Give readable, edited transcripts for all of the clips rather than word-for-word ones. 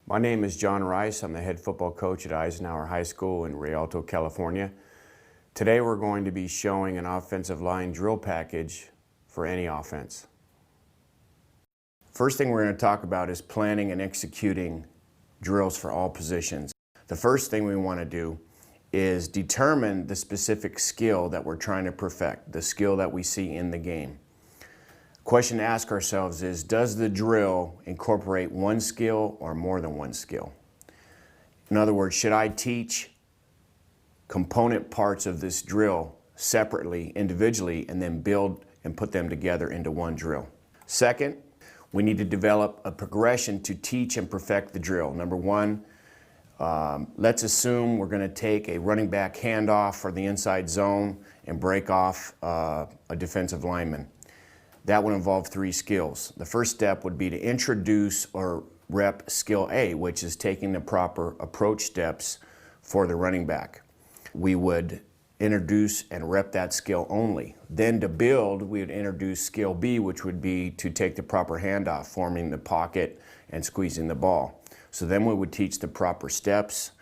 My name is John Rice. I'm the head football coach at Eisenhower High School in Rialto, California. Today we're going to be showing an offensive line drill package for any offense. First thing we're going to talk about is planning and executing drills for all positions. The first thing we want to do is determine the specific skill that we're trying to perfect, the skill that we see in the game. Question to ask ourselves is, does the drill incorporate one skill or more than one skill? In other words, should I teach component parts of this drill separately, individually, and then build and put them together into one drill? Second, we need to develop a progression to teach and perfect the drill. Number one, let's assume we're going to take a running back handoff for the inside zone and break off a defensive lineman. That would involve three skills. The first step would be to introduce or rep skill A, which is taking the proper approach steps for the running back. We would introduce and rep that skill only. Then to build, we would introduce skill B, which would be to take the proper handoff, forming the pocket and squeezing the ball. So then we would teach the proper steps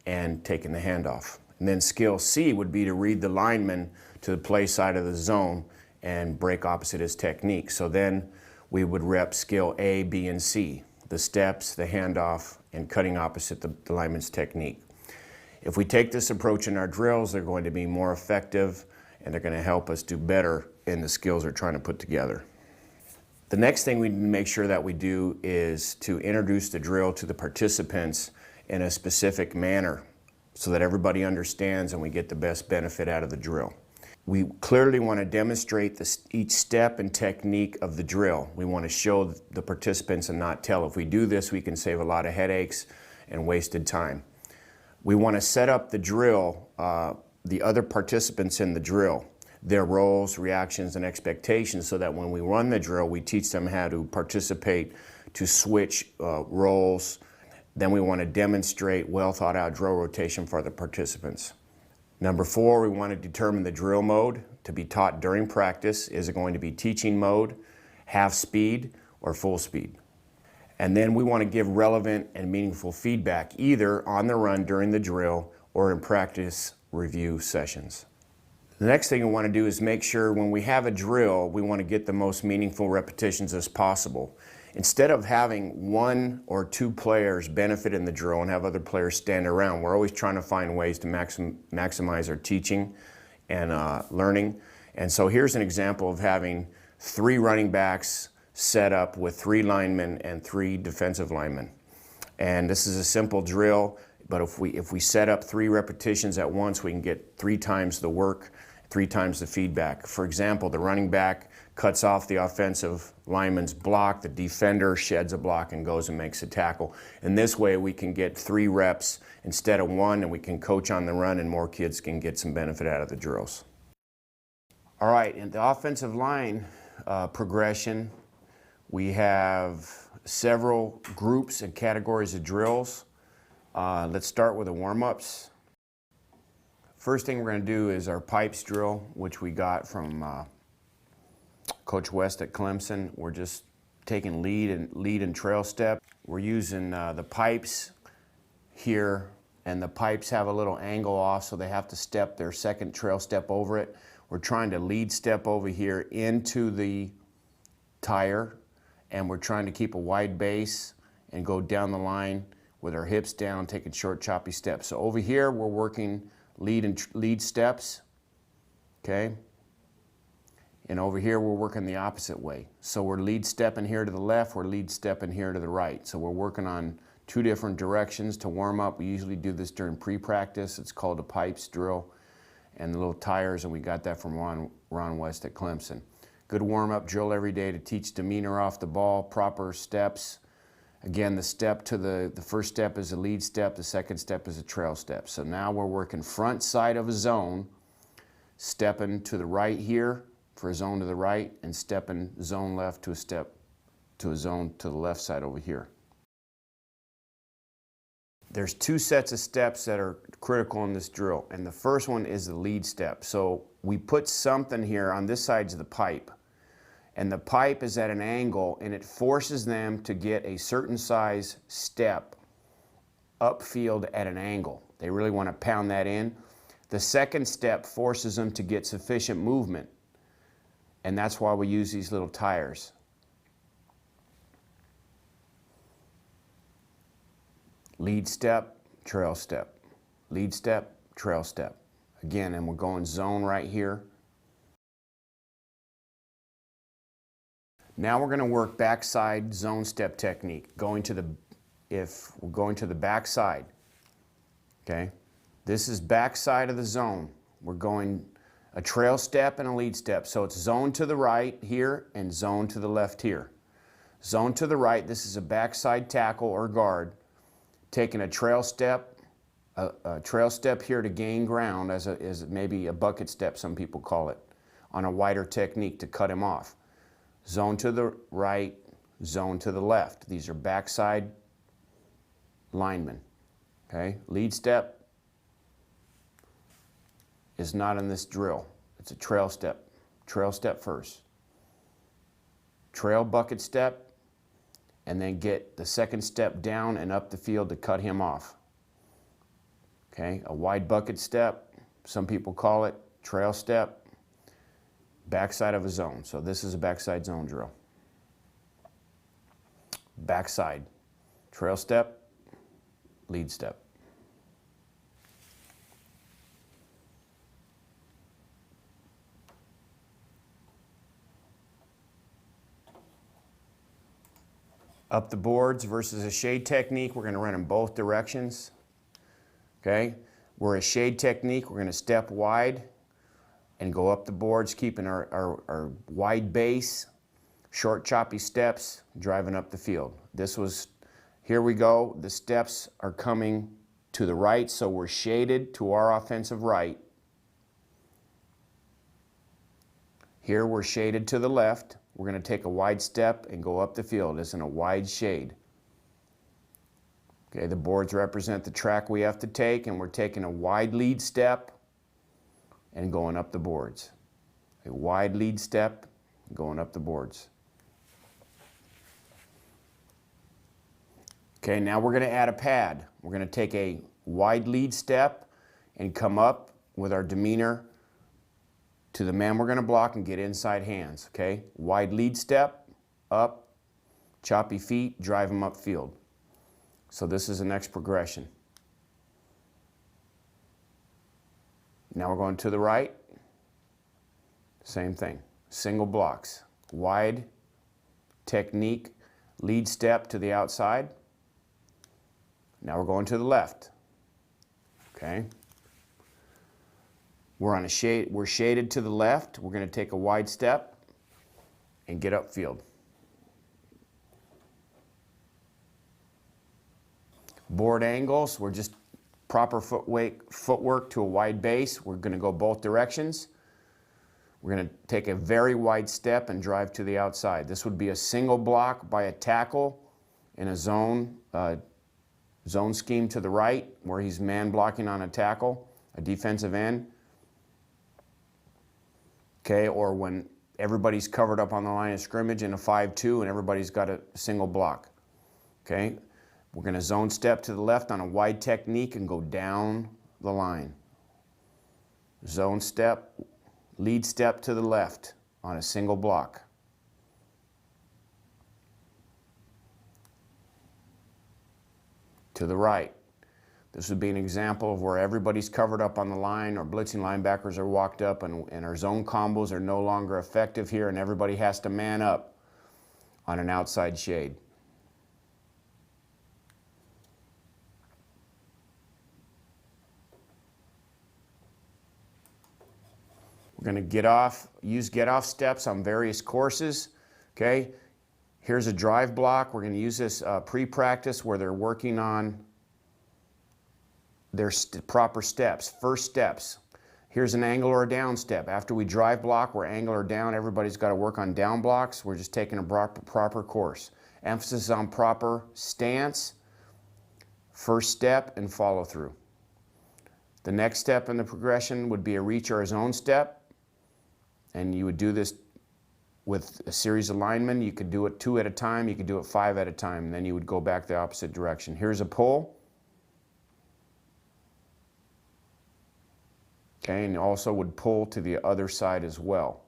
and taking the handoff. And then skill C would be to read the lineman to the play side of the zone and break opposite his technique. So then we would rep skill A, B, and C, the steps, the handoff, and cutting opposite the lineman's technique. If we take this approach in our drills, they're going to be more effective and they're going to help us do better in the skills we're trying to put together. The next thing we need to make sure that we do is to introduce the drill to the participants in a specific manner so that everybody understands and we get the best benefit out of the drill. We clearly want to demonstrate each step and technique of the drill. We want to show the participants and not tell. If we do this, we can save a lot of headaches and wasted time. We want to set up the drill, the other participants in the drill, their roles, reactions, and expectations, so that when we run the drill, we teach them how to participate, to switch roles. Then we want to demonstrate well thought out drill rotation for the participants. Number four, we want to determine the drill mode to be taught during practice. Is it going to be teaching mode, half speed, or full speed? And then we want to give relevant and meaningful feedback either on the run during the drill or in practice review sessions. The next thing we want to do is make sure when we have a drill, we want to get the most meaningful repetitions as possible. Instead of having one or two players benefit in the drill and have other players stand around, we're always trying to find ways to maximize our teaching and learning. And so here's an example of having 3 running backs set up with 3 linemen and 3 defensive linemen. And this is a simple drill, but if we set up 3 repetitions at once, we can get 3 times the work, 3 times the feedback. For example, the running back cuts off the offensive lineman's block, the defender sheds a block and goes and makes a tackle. And this way we can get 3 reps instead of 1, and we can coach on the run and more kids can get some benefit out of the drills. All right, in the offensive line progression, we have several groups and categories of drills. Let's start with the warm-ups. First thing we're going to do is our pipes drill, which we got from Coach West at Clemson. We're just taking lead and trail step. We're using the pipes here, and the pipes have a little angle off, so they have to step their second trail step over it. We're trying to lead step over here into the tire, and we're trying to keep a wide base and go down the line with our hips down, taking short, choppy steps. So over here, we're working lead steps, okay? And over here, we're working the opposite way. So we're lead stepping here to the left, we're lead stepping here to the right. So we're working on 2 different directions to warm up. We usually do this during pre-practice. It's called a pipes drill, and the little tires, and we got that from Ron West at Clemson. Good warm-up drill every day to teach demeanor off the ball, proper steps. Again, the step to the first step is a lead step, the second step is a trail step. So now we're working front side of a zone, stepping to the right here for a zone to the right, and stepping zone left to a step to a zone to the left side over here. There's 2 sets of steps that are critical in this drill, and the first one is the lead step. So we put something here on this side of the pipe, and the pipe is at an angle, and it forces them to get a certain size step upfield at an angle. They really want to pound that in. The second step forces them to get sufficient movement, and that's why we use these little tires. Lead step, trail step. Lead step, trail step. Again, and we're going zone right here. Now we're going to work backside zone step technique. If we're going to the backside, okay? This is backside of the zone. We're going a trail step and a lead step. So it's zone to the right here and zone to the left here. Zone to the right, this is a backside tackle or guard. Taking a trail step here to gain ground as maybe a bucket step, some people call it, on a wider technique to cut him off. Zone to the right, zone to the left. These are backside linemen. Okay, lead step is not in this drill. It's a trail step. Trail step first. Trail bucket step, and then get the second step down and up the field to cut him off. Okay, a wide bucket step, some people call it trail step, backside of a zone. So this is a backside zone drill. Backside, trail step, lead step. Up the boards versus a shade technique, we're going to run in both directions. Okay, we're a shade technique, we're going to step wide and go up the boards, keeping our wide base, short choppy steps, driving up the field. Here we go, the steps are coming to the right, so we're shaded to our offensive right. Here we're shaded to the left. We're going to take a wide step and go up the field. It's in a wide shade. Okay, the boards represent the track we have to take, and we're taking a wide lead step and going up the boards. A wide lead step, going up the boards. Okay, now we're going to add a pad. We're going to take a wide lead step and come up with our demeanor to the man we're going to block and get inside hands. Okay, wide lead step, up, choppy feet, drive him upfield. So this is the next progression. Now we're going to the right. Same thing. Single blocks. Wide technique, lead step to the outside. Now we're going to the left. Okay. We're shaded to the left. We're going to take a wide step and get upfield. Board angles, we're just proper footwork to a wide base. We're going to go both directions. We're going to take a very wide step and drive to the outside. This would be a single block by a tackle in a zone scheme to the right, where he's man blocking on a tackle, a defensive end. Okay, or when everybody's covered up on the line of scrimmage in a 5-2 and everybody's got a single block. Okay, we're going to zone step to the left on a wide technique and go down the line. Zone step, lead step to the left on a single block. To the right. This would be an example of where everybody's covered up on the line, or blitzing linebackers are walked up, and our zone combos are no longer effective here, and everybody has to man up on an outside shade. We're going to use get-off steps on various courses. Okay, here's a drive block. We're going to use this pre-practice where they're working on their proper steps, first steps. Here's an angle or a down step. After we drive block, we're angle or down. Everybody's got to work on down blocks. We're just taking a proper course. Emphasis on proper stance, first step, and follow through. The next step in the progression would be a reach or a zone step. And you would do this with a series of linemen. You could do it 2 at a time. You could do it 5 at a time. And then you would go back the opposite direction. Here's a pull. Okay, and also would pull to the other side as well.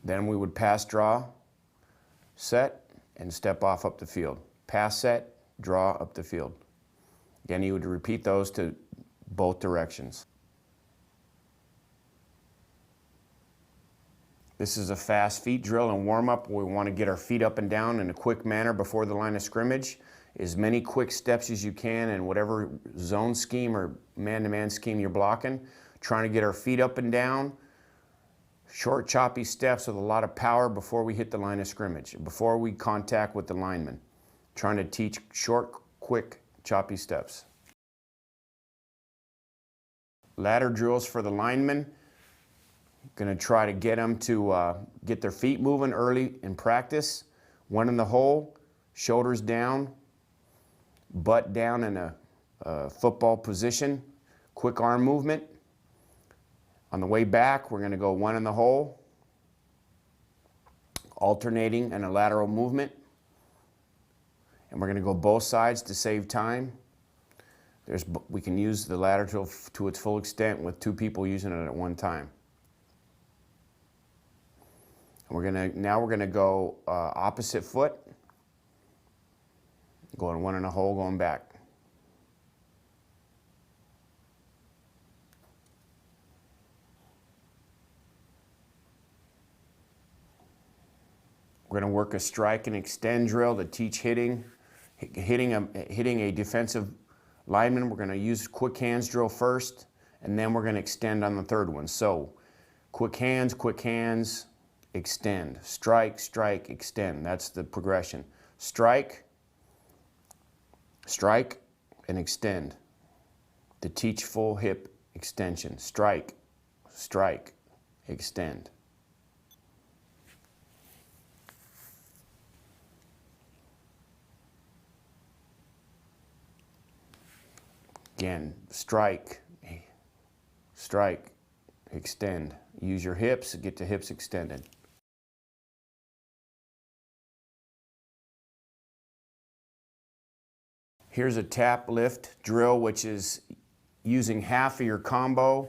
Then we would pass, draw, set, and step off up the field. Pass, set, draw, up the field. Again, you would repeat those to both directions. This is a fast feet drill and warm-up. We want to get our feet up and down in a quick manner before the line of scrimmage. As many quick steps as you can in whatever zone scheme or man-to-man scheme you're blocking. Trying to get our feet up and down. Short, choppy steps with a lot of power before we hit the line of scrimmage, before we contact with the lineman. Trying to teach short, quick, choppy steps. Ladder drills for the linemen. Going to try to get them to get their feet moving early in practice. One in the hole, shoulders down, butt down in a football position. Quick arm movement. On the way back, we're going to go one in the hole, alternating and a lateral movement. And we're going to go both sides to save time. We can use the ladder to its full extent with two people using it at one time. Now we're going to go opposite foot, going one in a hole, going back. We're going to work a strike and extend drill to teach hitting a defensive lineman. We're going to use quick hands drill first, and then we're going to extend on the third one. So quick hands, extend. Strike, strike, extend. That's the progression. Strike, strike, and extend. To teach full hip extension. Strike, strike, extend. Again, strike, strike, extend. Use your hips, get the hips extended. Here's a tap lift drill, which is using half of your combo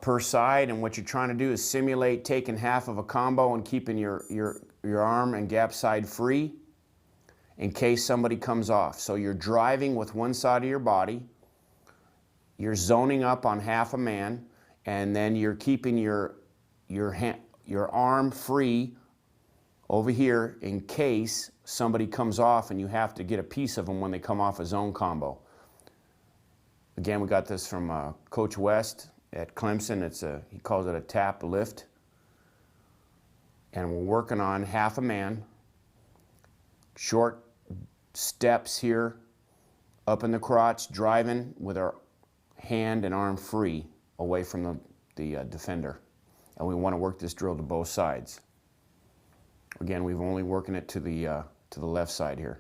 per side, and what you're trying to do is simulate taking half of a combo and keeping your arm and gap side free in case somebody comes off. So you're driving with one side of your body, you're zoning up on half a man, and then you're keeping your arm free over here in case somebody comes off and you have to get a piece of them when they come off a zone combo. Again, we got this from Coach West at Clemson. He calls it a tap lift. And we're working on half a man, short steps here, up in the crotch, driving with our hand and arm free away from the defender. And we want to work this drill to both sides. Again, we've only working it to the left side here.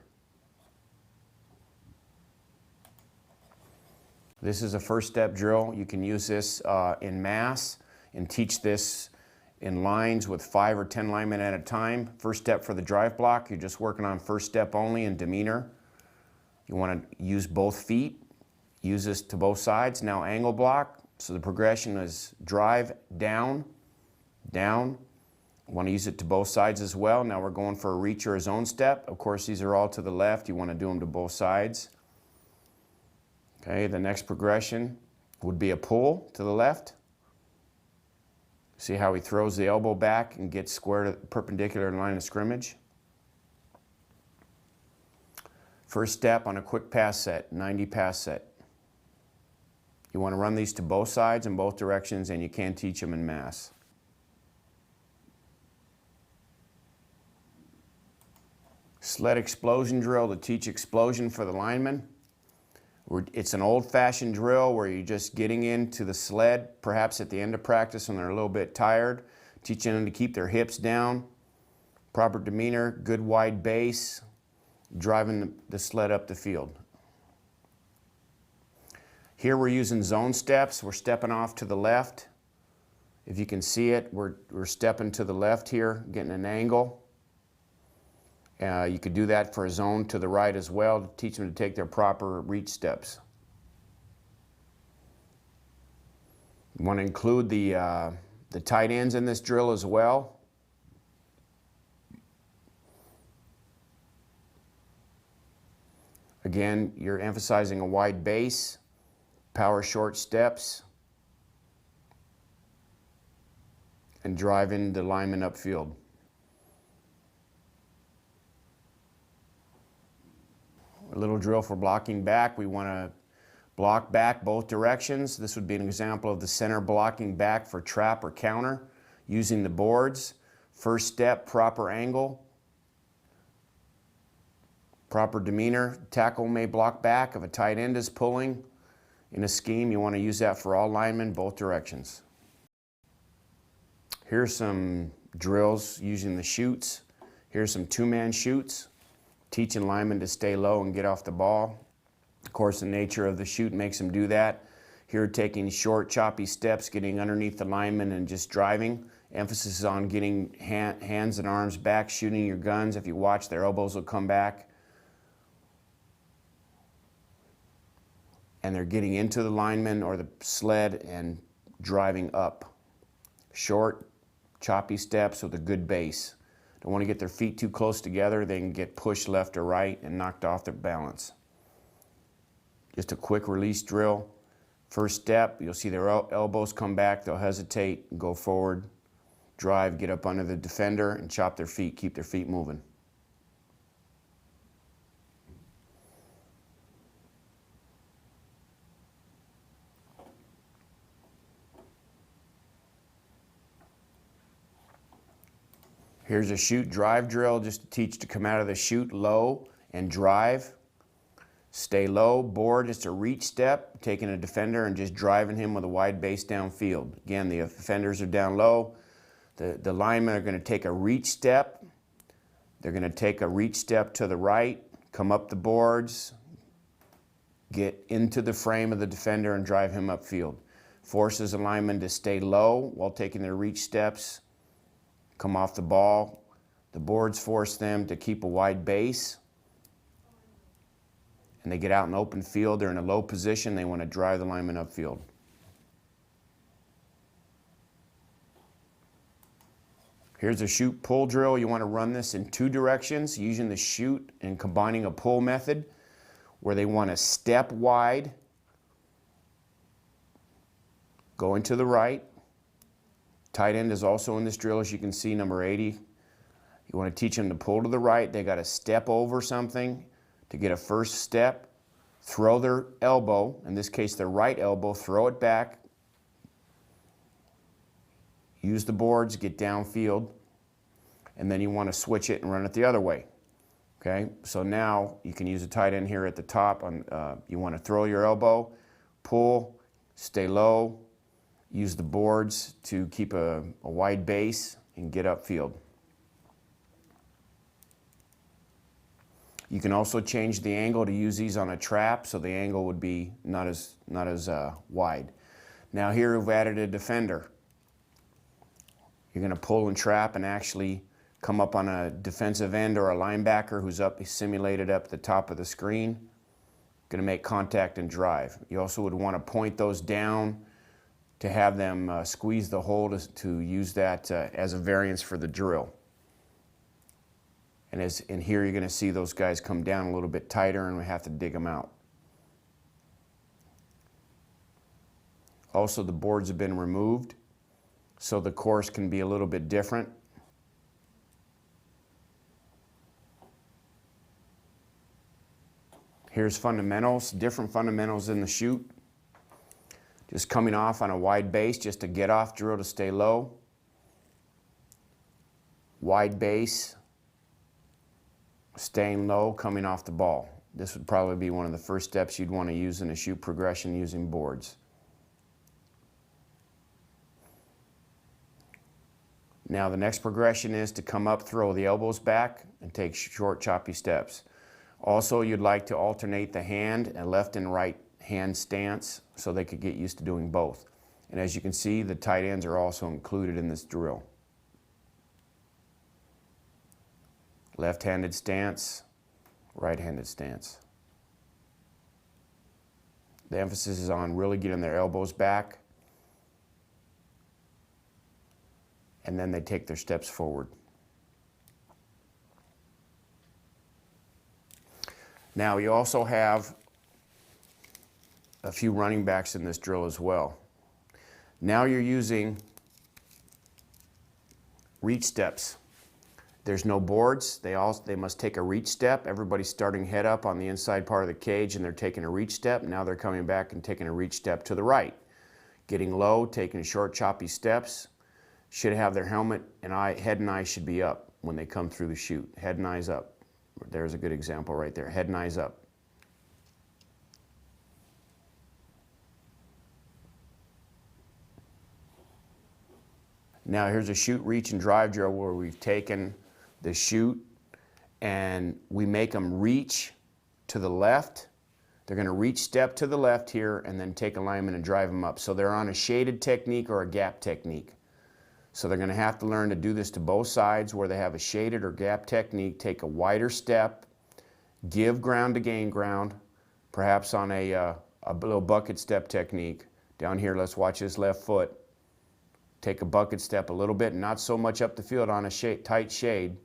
This is a first step drill. You can use this in mass and teach this in lines with 5 or 10 linemen at a time. First step for the drive block, you're just working on first step only and demeanor. You want to use both feet. Use this to both sides. Now angle block. So the progression is drive, down, down. Want to use it to both sides as well. Now we're going for a reach or a zone step. Of course, these are all to the left. You want to do them to both sides. Okay, the next progression would be a pull to the left. See how he throws the elbow back and gets square to perpendicular line of scrimmage. First step on a quick pass set, 90 pass set. You want to run these to both sides in both directions, and you can teach them in mass. Sled explosion drill to teach explosion for the lineman. It's an old-fashioned drill where you're just getting into the sled, perhaps at the end of practice when they're a little bit tired, teaching them to keep their hips down, proper demeanor, good wide base, driving the sled up the field. Here we're using zone steps. We're stepping off to the left. If you can see it, we're stepping to the left here, getting an angle. You could do that for a zone to the right as well to teach them to take their proper reach steps. You want to include the tight ends in this drill as well. Again, you're emphasizing a wide base, power short steps, and driving the lineman upfield. A little drill for blocking back. We want to block back both directions. This would be an example of the center blocking back for trap or counter using the boards. First step, proper angle, proper demeanor. Tackle may block back if a tight end is pulling. In a scheme, you want to use that for all linemen, both directions. Here's some drills using the chutes. Here's some two-man chutes, teaching linemen to stay low and get off the ball. Of course, the nature of the chute makes them do that. Here, taking short, choppy steps, getting underneath the lineman and just driving. Emphasis is on getting hands and arms back, shooting your guns. If you watch, their elbows will come back. And they're getting into the lineman or the sled and driving up. Short, choppy steps with a good base. Don't want to get their feet too close together. They can get pushed left or right and knocked off their balance. Just a quick release drill. First step, you'll see their elbows come back. They'll hesitate, go forward, drive, get up under the defender, and chop their feet, keep their feet moving. Here's a chute drive drill just to teach to come out of the chute low and drive. Stay low. Board is a reach step, taking a defender and just driving him with a wide base downfield. Again, the defenders are down low. The linemen are going to take a reach step. They're going to take a reach step to the right, come up the boards, get into the frame of the defender and drive him upfield. Forces the lineman to stay low while taking their reach steps. Come off the ball. The boards force them to keep a wide base. And they get out in open field. They're in a low position. They want to drive the lineman upfield. Here's a chute pull drill. You want to run this in two directions using the chute and combining a pull method where they want to step wide, going to the right. Tight end is also in this drill, as you can see, number 80. You want to teach them to pull to the right. They got to step over something to get a first step, throw their elbow, in this case their right elbow, throw it back, use the boards, get downfield, and then you want to switch it and run it the other way. Okay, so now you can use a tight end here at the top. You want to throw your elbow, pull, stay low, use the boards to keep a wide base and get upfield. You can also change the angle to use these on a trap, so the angle would be not as wide. Now here we've added a defender. You're going to pull and trap and actually come up on a defensive end or a linebacker who's simulated up the top of the screen. Going to make contact and drive. You also would want to point those down to have them squeeze the hole to use that as a variance for the drill. And in here you're going to see those guys come down a little bit tighter and we have to dig them out. Also, the boards have been removed, so the course can be a little bit different. Here's fundamentals, different fundamentals in the chute. Just coming off on a wide base, just a get off drill to stay low. Wide base, staying low, coming off the ball. This would probably be one of the first steps you'd want to use in a chute progression using boards. Now the next progression is to come up, throw the elbows back, and take short, choppy steps. Also, you'd like to alternate the hand and left and right hand stance so they could get used to doing both. And as you can see, the tight ends are also included in this drill. left-handed stance, right-handed stance. The emphasis is on really getting their elbows back, and then they take their steps forward. Now you also have a few running backs in this drill as well. Now you're using reach steps. There's no boards. They must take a reach step. Everybody's starting head up on the inside part of the cage and they're taking a reach step. Now they're coming back and taking a reach step to the right. Getting low, taking short choppy steps. Should have their helmet and head and eyes should be up when they come through the chute. Head and eyes up. There's a good example right there. Head and eyes up. Now here's a chute, reach, and drive drill where we've taken the chute and we make them reach to the left. They're going to reach step to the left here and then take a lineman and drive them up. So they're on a shaded technique or a gap technique. So they're going to have to learn to do this to both sides where they have a shaded or gap technique. Take a wider step, give ground to gain ground, perhaps on a little bucket step technique. Down here, let's watch this left foot. Take a bucket step a little bit, not so much up the field on a tight shade.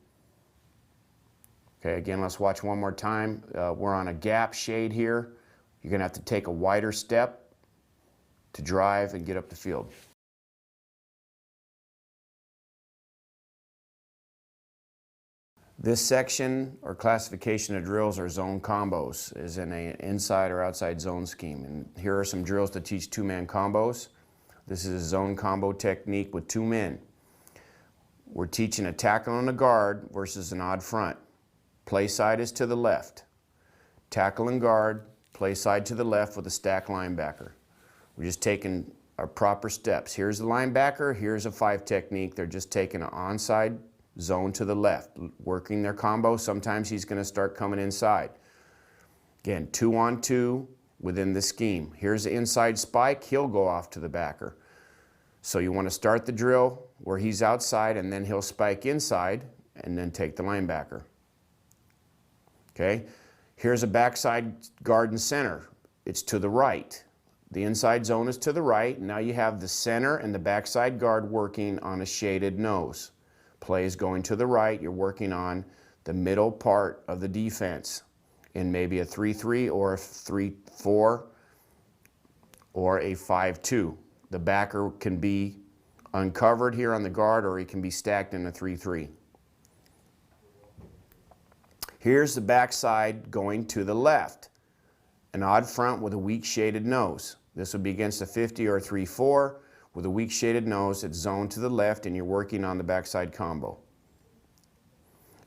Okay, again, let's watch one more time. We're on a gap shade here. You're going to have to take a wider step to drive and get up the field. This section or classification of drills are zone combos, is in an inside or outside zone scheme. And here are some drills to teach two-man combos. This is a zone combo technique with two men. We're teaching a tackle and a guard versus an odd front. Play side is to the left. Tackle and guard, play side to the left with a stack linebacker. We're just taking our proper steps. Here's the linebacker, here's a 5 technique. They're just taking an onside zone to the left, working their combo. Sometimes he's going to start coming inside. Again, 2-on-2 within the scheme. Here's the inside spike, he'll go off to the backer. So you want to start the drill where he's outside and then he'll spike inside and then take the linebacker. Okay, here's a backside guard and center. It's to the right. The inside zone is to the right. Now you have the center and the backside guard working on a shaded nose. Play is going to the right. You're working on the middle part of the defense in maybe a 3-3 or a 3-4 or a 5-2. The backer can be uncovered here on the guard or he can be stacked in a 3-3. Here's the backside going to the left. An odd front with a weak shaded nose. This would be against a 50 or a 3-4 with a weak shaded nose. It's zoned to the left and you're working on the backside combo.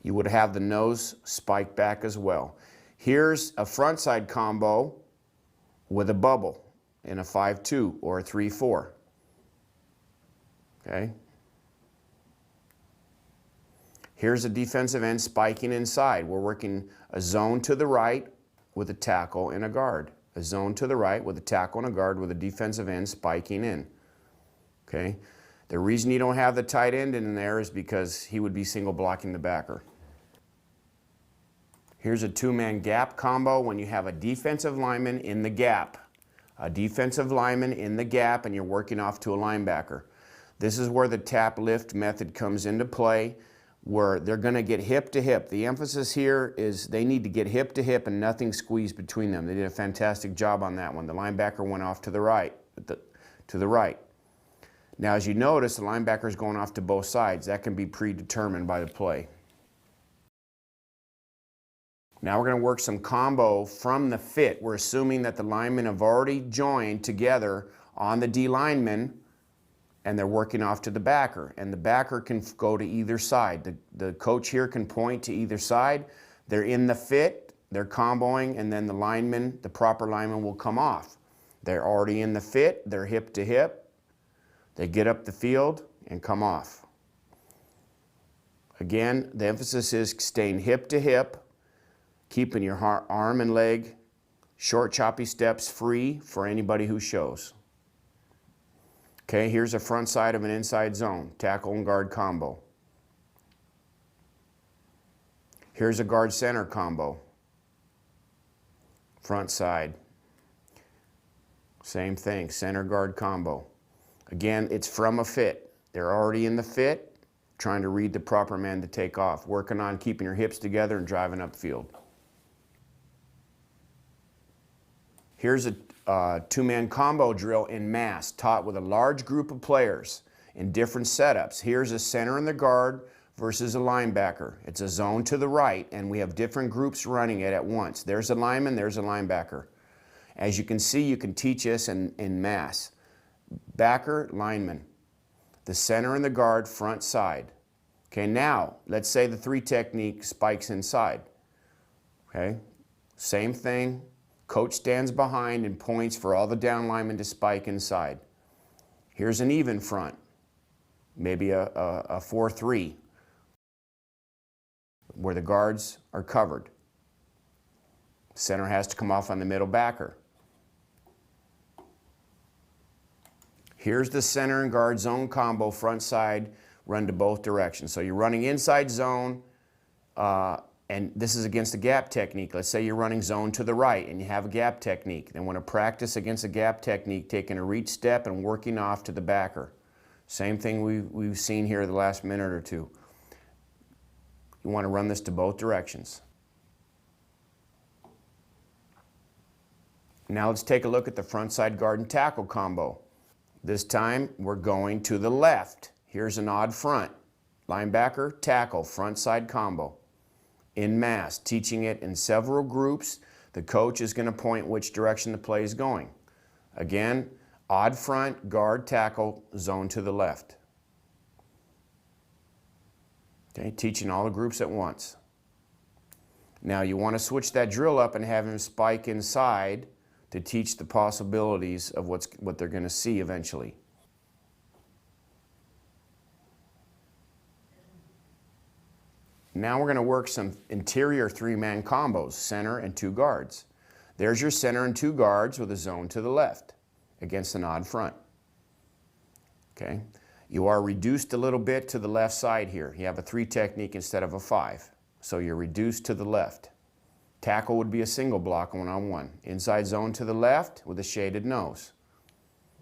You would have the nose spike back as well. Here's a frontside combo with a bubble in a 5-2 or a 3-4. Okay. Here's a defensive end spiking inside. We're working a zone to the right with a tackle and a guard. A zone to the right with a tackle and a guard with a defensive end spiking in. Okay. The reason you don't have the tight end in there is because he would be single blocking the backer. Here's a two-man gap combo when you have a defensive lineman in the gap. A defensive lineman in the gap and you're working off to a linebacker. This is where the tap lift method comes into play, where they're going to get hip to hip. The emphasis here is they need to get hip to hip and nothing squeezed between them. They did a fantastic job on that one. The linebacker went off to the right. Now, as you notice, the linebacker is going off to both sides. That can be predetermined by the play. Now we're going to work some combo from the fit. We're assuming that the linemen have already joined together on the D lineman and they're working off to the backer. And the backer can go to either side. The coach here can point to either side. They're in the fit, they're comboing, and then the lineman, the proper lineman will come off. They're already in the fit, they're hip to hip. They get up the field and come off. Again, the emphasis is staying hip to hip, keeping your arm and leg, short choppy steps free for anybody who shows. Okay, here's a front side of an inside zone, tackle and guard combo. Here's a guard center combo. Front side. Same thing, center guard combo. Again, it's from a fit. They're already in the fit, trying to read the proper man to take off, working on keeping your hips together and driving upfield. Here's a two-man combo drill in mass, taught with a large group of players in different setups. Here's a center and the guard versus a linebacker. It's a zone to the right, and we have different groups running it at once. There's a lineman, there's a linebacker. As you can see, you can teach this in mass. Backer, lineman. The center and the guard, front side. Okay, now, let's say the 3 technique spikes inside. Okay, same thing. Coach stands behind and points for all the down linemen to spike inside. Here's an even front. Maybe a 4-3, where the guards are covered. Center has to come off on the middle backer. Here's the center and guard zone combo, front side, run to both directions. So you're running inside zone, and this is against a gap technique. Let's say you're running zone to the right and you have a gap technique. Then want to practice against a gap technique, taking a reach step and working off to the backer. Same thing we've seen here the last minute or two. You want to run this to both directions. Now let's take a look at the front side guard and tackle combo. This time we're going to the left. Here's an odd front. Linebacker, tackle, front side combo. In mass, teaching it in several groups. The coach is going to point which direction the play is going. Again, odd front, guard, tackle, zone to the left. Okay, teaching all the groups at once. Now you want to switch that drill up and have him spike inside to teach the possibilities of what they're going to see eventually. Now we're going to work some interior 3-man combos, center and 2 guards. There's your center and 2 guards with a zone to the left against an odd front. Okay, you are reduced a little bit to the left side here. You have a 3 technique instead of a 5, so you're reduced to the left. Tackle would be a single block 1-on-1. Inside zone to the left with a shaded nose.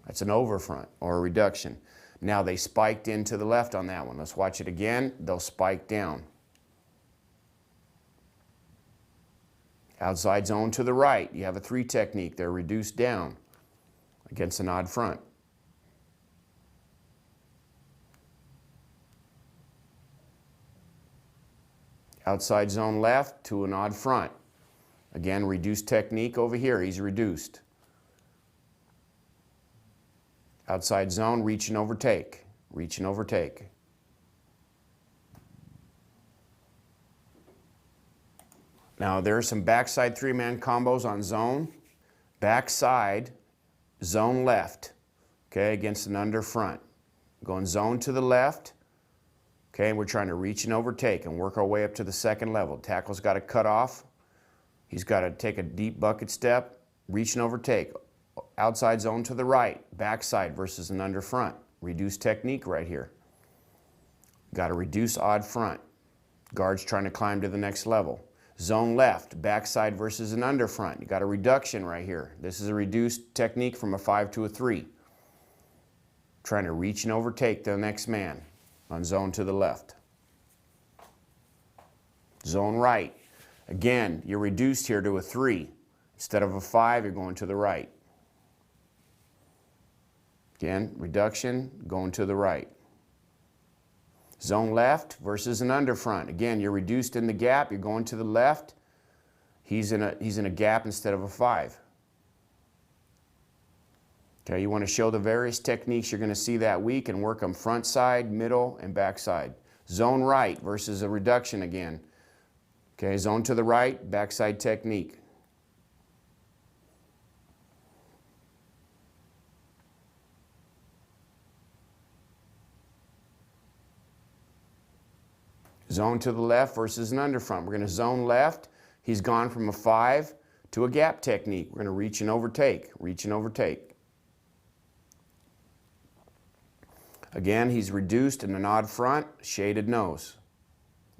That's an overfront or a reduction. Now they spiked into the left on that one. Let's watch it again. They'll spike down. Outside zone to the right. You have a 3 technique. They're reduced down against an odd front. Outside zone left to an odd front. Again, reduced technique over here. He's reduced. Outside zone, reach and overtake. Reach and overtake. Now there are some backside 3-man combos on zone. Backside, zone left. Okay, against an under front. Going zone to the left. Okay, and we're trying to reach and overtake and work our way up to the second level. Tackle's got to cut off. He's got to take a deep bucket step, reach and overtake. Outside zone to the right, backside versus an under front. Reduce technique right here. Got to reduce odd front. Guard's trying to climb to the next level. Zone left, backside versus an under front. You got a reduction right here. This is a reduced technique from a 5 to a 3. Trying to reach and overtake the next man on zone to the left. Zone right. Again, you're reduced here to a 3. Instead of a 5, you're going to the right. Again, reduction, going to the right. Zone left versus an under front. Again, you're reduced in the gap, you're going to the left. He's in a gap instead of a 5. Okay, you want to show the various techniques you're going to see that week and work them front side, middle, and back side. Zone right versus a reduction again. Okay, zone to the right, backside technique. Zone to the left versus an under front. We're going to zone left. He's gone from a 5 to a gap technique. We're going to reach and overtake, reach and overtake. Again, he's reduced in an odd front, shaded nose.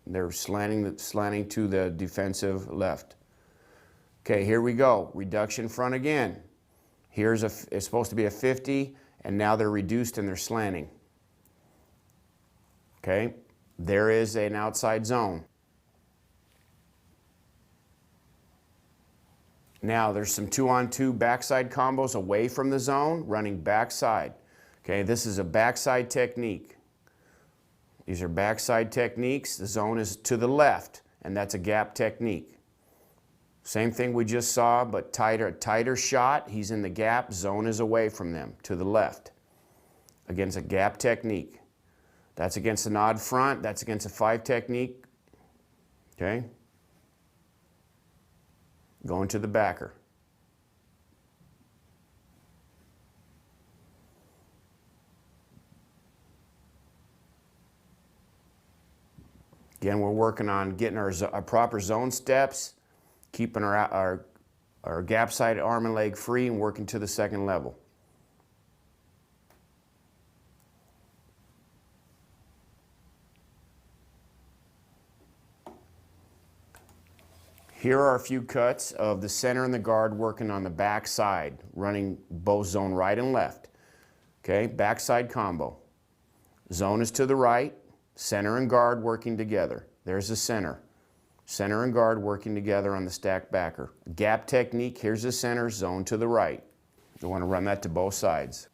They're slanting to the defensive left. Okay, here we go. Reduction front again. It's supposed to be a 50, and now they're reduced and they're slanting. Okay, there is an outside zone. Now there's some 2-on-2 backside combos away from the zone, running backside. Okay, this is a backside technique. These are backside techniques. The zone is to the left, and that's a gap technique. Same thing we just saw, but tighter shot. He's in the gap, zone is away from them, to the left. Against a gap technique. That's against an odd front, that's against a 5 technique. Okay? Going to the backer. Again, we're working on getting our proper zone steps, keeping our gap side arm and leg free, and working to the second level. Here are a few cuts of the center and the guard working on the back side, running both zone right and left. Okay, backside combo. Zone is to the right, center and guard working together. There's the center. Center and guard working together on the stack backer. Gap technique, here's the center, zone to the right. You want to run that to both sides.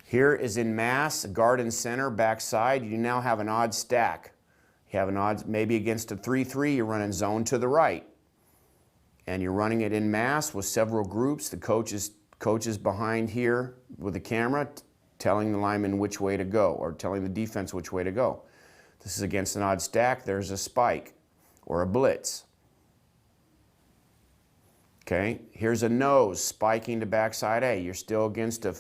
Here is in mass, guard and center, backside. You now have an odd stack. You have an odd, maybe against a 3-3, you're running zone to the right. And you're running it in mass with several groups. The coach is behind here with the camera, telling the lineman which way to go, or telling the defense which way to go. This is against an odd stack. There's a spike or a blitz. Okay, here's a nose spiking to backside A. You're still against a,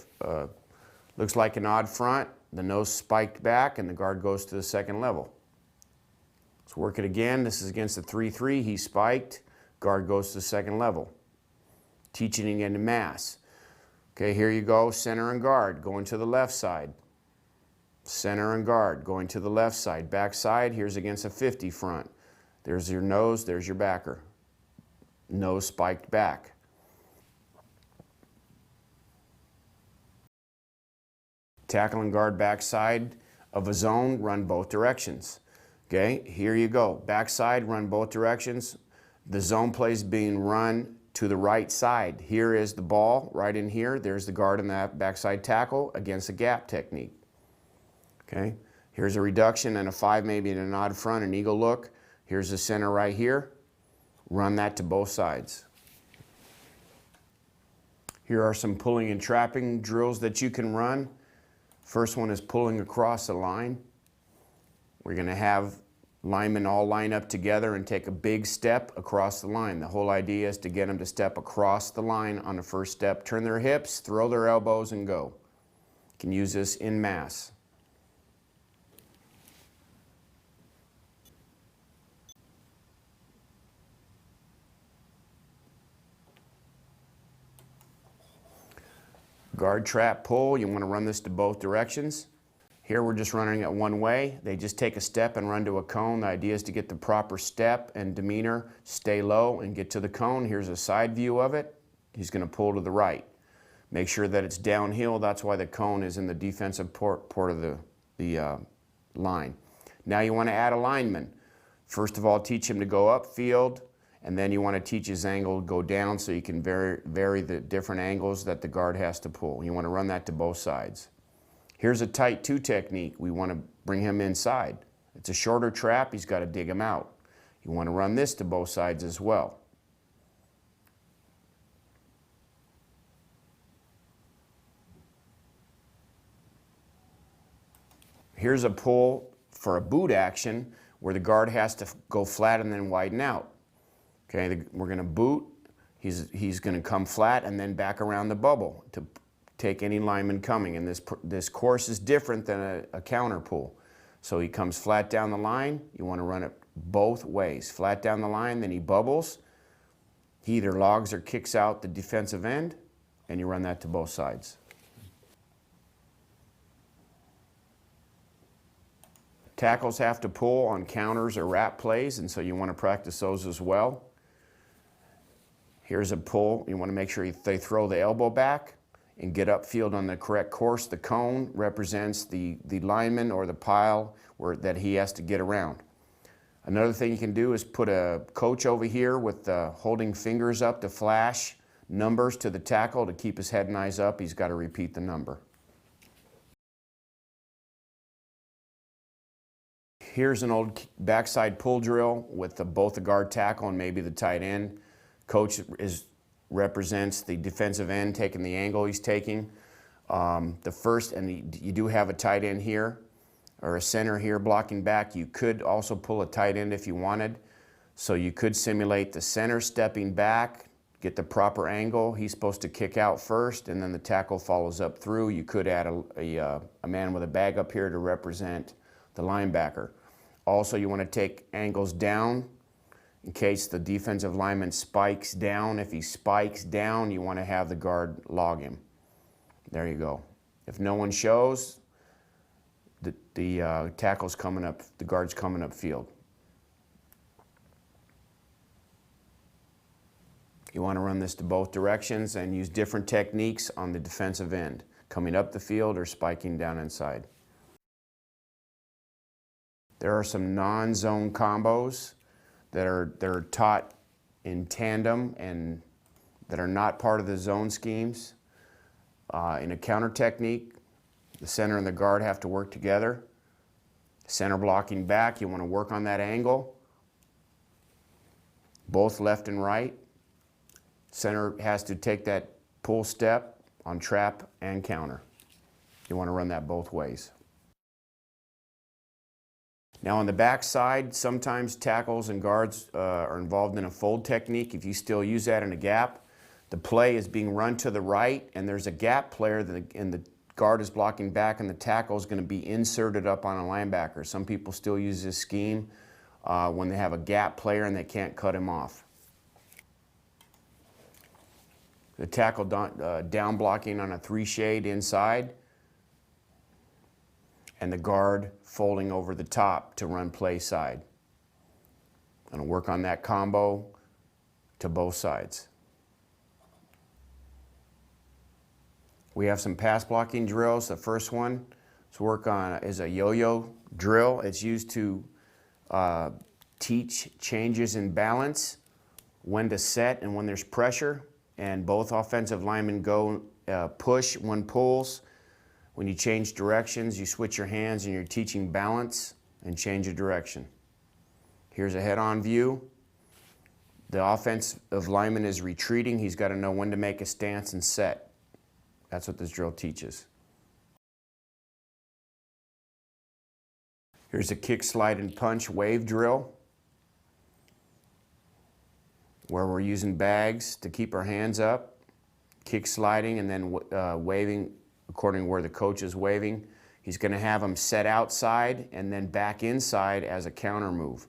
looks like an odd front. The nose spiked back and the guard goes to the second level. Let's work it again. This is against a 3-3. He spiked. Guard goes to the second level. Teaching it into mass. Okay, here you go, center and guard, going to the left side. Center and guard, going to the left side. Back side, here's against a 50 front. There's your nose, there's your backer. Nose spiked back. Tackle and guard backside of a zone, run both directions. Okay, here you go. Backside, run both directions. The zone play is being run to the right side. Here is the ball right in here. There's the guard in that backside tackle against a gap technique. Okay, here's a reduction and a 5 maybe in an odd front, an eagle look. Here's the center right here. Run that to both sides. Here are some pulling and trapping drills that you can run. First one is pulling across the line. We're going to have linemen all line up together and take a big step across the line. The whole idea is to get them to step across the line on the first step, turn their hips, throw their elbows, and go. You can use this in mass. Guard, trap, pull. You want to run this to both directions. Here we're just running it one way. They just take a step and run to a cone. The idea is to get the proper step and demeanor, stay low and get to the cone. Here's a side view of it. He's going to pull to the right. Make sure that it's downhill. That's why the cone is in the defensive port of the line. Now you want to add a lineman. First of all, teach him to go upfield, and then you want to teach his angle to go down so you can vary the different angles that the guard has to pull. You want to run that to both sides. Here's a tight 2 technique. We want to bring him inside. It's a shorter trap. He's got to dig him out. You want to run this to both sides as well. Here's a pull for a boot action where the guard has to go flat and then widen out. Okay, we're going to boot. He's going to come flat and then back around the bubble to take any lineman coming. And this course is different than a counter pull. So he comes flat down the line. You want to run it both ways. Flat down the line, then he bubbles. He either logs or kicks out the defensive end, and you run that to both sides. Tackles have to pull on counters or wrap plays, and so you want to practice those as well. Here's a pull. You want to make sure they throw the elbow back and get upfield on the correct course. The cone represents the lineman or the pile that he has to get around. Another thing you can do is put a coach over here with holding fingers up to flash numbers to the tackle to keep his head and eyes up. He's got to repeat the number. Here's an old backside pull drill with both the guard tackle and maybe the tight end. Coach represents the defensive end taking the angle he's taking. You do have a tight end here or a center here blocking back. You could also pull a tight end if you wanted. So you could simulate the center stepping back, get the proper angle. He's supposed to kick out first, and then the tackle follows up through. You could add a man with a bag up here to represent the linebacker. Also, you want to take angles down in case the defensive lineman spikes down. If he spikes down, you want to have the guard log him. There you go. If no one shows, the tackle's coming up, the guard's coming up field. You want to run this to both directions and use different techniques on the defensive end, coming up the field or spiking down inside. There are some non-zone combos that are taught in tandem and that are not part of the zone schemes. In a counter technique, the center and the guard have to work together. Center blocking back, you want to work on that angle, both left and right. Center has to take that pull step on trap and counter. You want to run that both ways. Now on the back side, sometimes tackles and guards are involved in a fold technique. If you still use that in a gap, the play is being run to the right and there's a gap player and the guard is blocking back and the tackle is going to be inserted up on a linebacker. Some people still use this scheme when they have a gap player and they can't cut him off. The tackle down blocking on a 3-shade inside, and the guard folding over the top to run play side. I'm going to work on that combo to both sides. We have some pass blocking drills. The first one to work on is a yo-yo drill. It's used to teach changes in balance, when to set and when there's pressure. And both offensive linemen go push, one pulls. When you change directions, you switch your hands and you're teaching balance and change of direction. Here's a head-on view. The offensive lineman is retreating. He's got to know when to make a stance and set. That's what this drill teaches. Here's a kick, slide, and punch wave drill, where we're using bags to keep our hands up, kick sliding, and then waving according to where the coach is waving. He's going to have them set outside and then back inside as a counter move.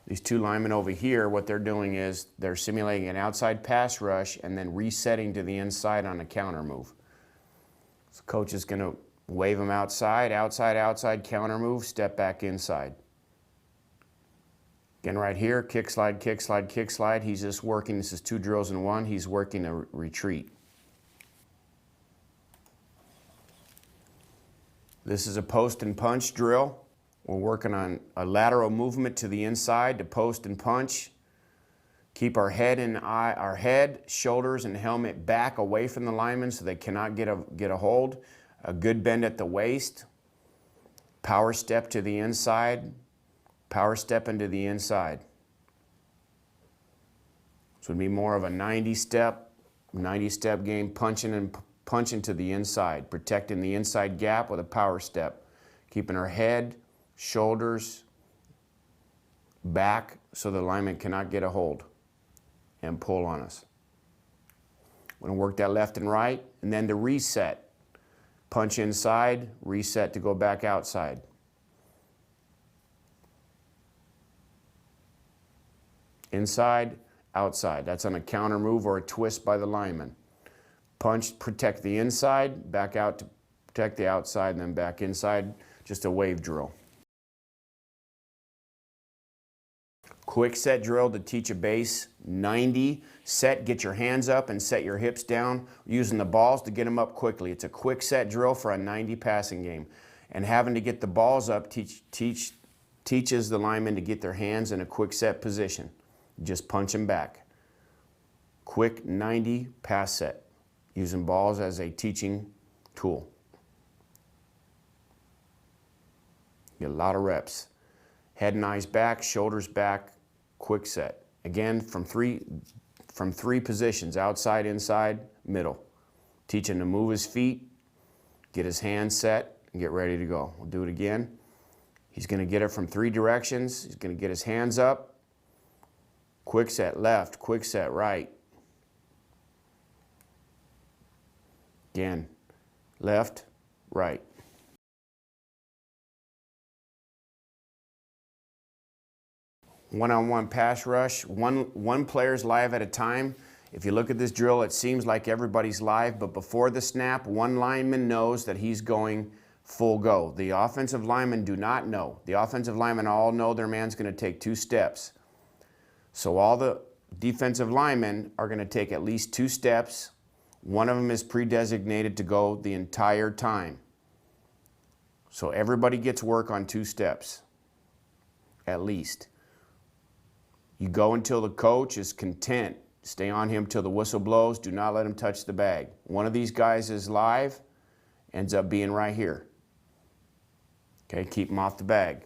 These two linemen over here, what they're doing is they're simulating an outside pass rush and then resetting to the inside on a counter move. So coach is going to wave them outside, outside, outside, counter move, step back inside. Again, right here, kick, slide, kick, slide, kick, slide. He's just working, this is 2 drills in one. He's working a retreat. This is a post and punch drill. We're working on a lateral movement to the inside to post and punch. Keep our head, shoulders, and helmet back away from the linemen so they cannot get a hold. A good bend at the waist. Power step to the inside. Power step into the inside. This would be more of a 90-step game, punching to the inside, protecting the inside gap with a power step, keeping our head, shoulders back so the lineman cannot get a hold and pull on us. We're going to work that left and right, and then to reset. Punch inside, reset to go back outside. Inside, outside. That's on a counter move or a twist by the lineman. Punch, protect the inside, back out to protect the outside, and then back inside, just a wave drill. Quick set drill to teach a base, 90. Set, get your hands up and set your hips down, using the balls to get them up quickly. It's a quick set drill for a 90 passing game. And having to get the balls up teaches the linemen to get their hands in a quick set position. Just punch them back. Quick 90 pass set, using balls as a teaching tool. Get a lot of reps. Head and eyes back, shoulders back, quick set. Again, from three positions, outside, inside, middle. Teach him to move his feet, get his hands set, and get ready to go. We'll do it again. He's going to get it from 3 directions. He's going to get his hands up. Quick set left, quick set right. Again, left, right. One-on-one pass rush, one player's live at a time. If you look at this drill, it seems like everybody's live, but before the snap, one lineman knows that he's going full go. The offensive linemen do not know. The offensive linemen all know their man's going to take 2 steps. So all the defensive linemen are going to take at least 2 steps. One of them is pre-designated to go the entire time. So everybody gets work on 2 steps, at least. You go until the coach is content. Stay on him till the whistle blows. Do not let him touch the bag. One of these guys is live, ends up being right here. Okay, keep him off the bag.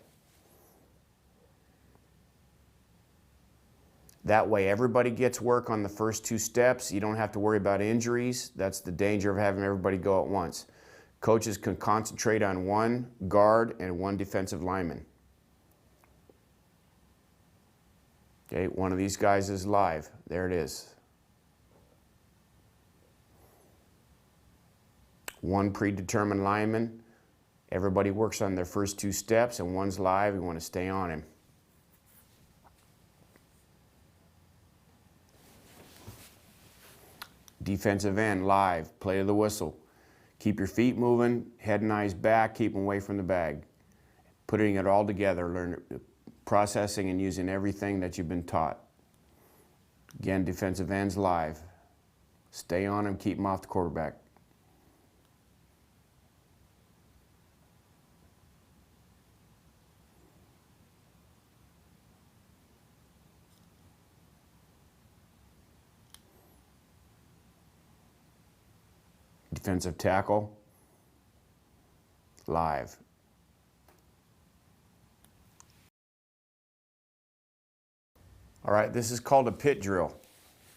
That way everybody gets work on the first 2 steps. You don't have to worry about injuries. That's the danger of having everybody go at once. Coaches can concentrate on 1 guard and 1 defensive lineman. Okay, one of these guys is live. There it is. 1 predetermined lineman. Everybody works on their first 2 steps, and 1's live. You want to stay on him. Defensive end, live. Play to the whistle. Keep your feet moving, head and eyes back, keep them away from the bag. Putting it all together, learn processing and using everything that you've been taught. Again, defensive ends live. Stay on him, keep him off the quarterback. Defensive tackle, live. All right, this is called a pit drill,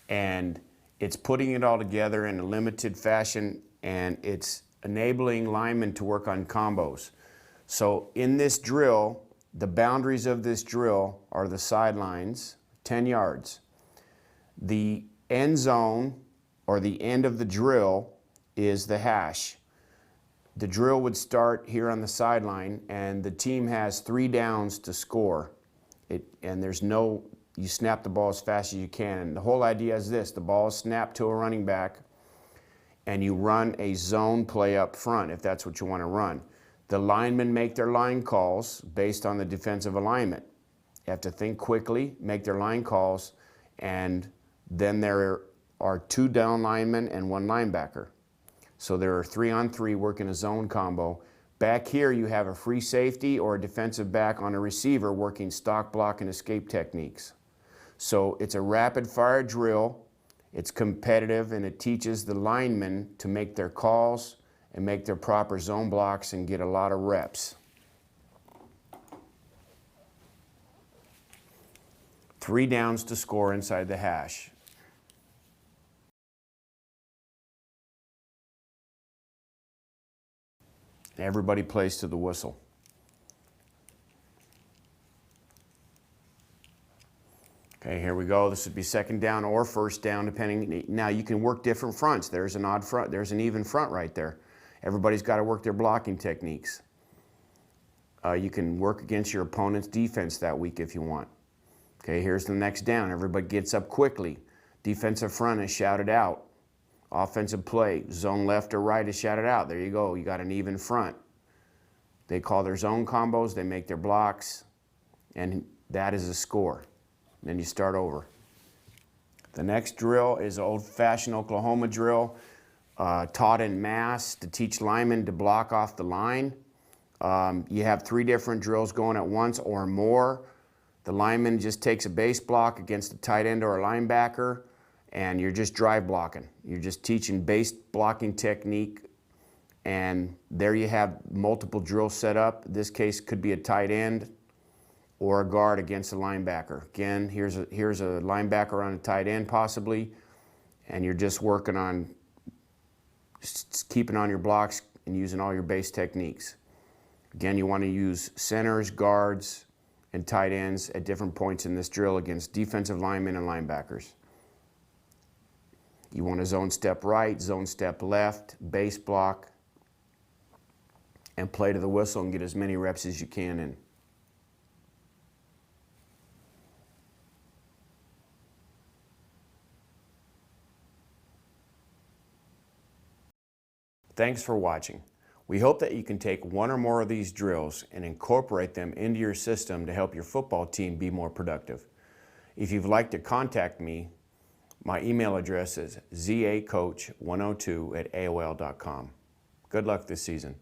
and it's putting it all together in a limited fashion, and it's enabling linemen to work on combos. So in this drill, the boundaries of this drill are the sidelines, 10 yards. The end zone, or the end of the drill, is the hash. The drill would start here on the sideline, and the team has 3 downs to score. And there's no, you snap the ball as fast as you can. And the whole idea is this: the ball is snapped to a running back, and you run a zone play up front if that's what you want to run. The linemen make their line calls based on the defensive alignment. You have to think quickly, make their line calls, and then there are 2 down linemen and 1 linebacker. So there are 3-on-3 working a zone combo. Back here you have a free safety or a defensive back on a receiver working stock, block, and escape techniques. So it's a rapid fire drill, it's competitive, and it teaches the linemen to make their calls and make their proper zone blocks and get a lot of reps. 3 downs to score inside the hash. Everybody plays to the whistle. Okay, here we go. This would be 2nd down or 1st down, depending. Now you can work different fronts. There's an odd front, there's an even front right there. Everybody's got to work their blocking techniques. You can work against your opponent's defense that week if you want. Okay, here's the next down. Everybody gets up quickly. Defensive front is shouted out. Offensive play, zone left or right is shouted out. There you go, you got an even front. They call their zone combos, they make their blocks, and that is a score. Then you start over. The next drill is an old-fashioned Oklahoma drill, taught in mass to teach linemen to block off the line. You have 3 different drills going at once or more. The lineman just takes a base block against a tight end or a linebacker, and you're just drive blocking. You're just teaching base blocking technique, and there you have multiple drills set up. In this case, could be a tight end or a guard against a linebacker. Again, here's a linebacker on a tight end possibly, and you're just working on just keeping on your blocks and using all your base techniques. Again, you want to use centers, guards, and tight ends at different points in this drill against defensive linemen and linebackers. You want to zone step right, zone step left, base block, and play to the whistle and get as many reps as you can in. Thanks for watching. We hope that you can take one or more of these drills and incorporate them into your system to help your football team be more productive. If you'd like to contact me, my email address is zacoach102@aol.com. Good luck this season.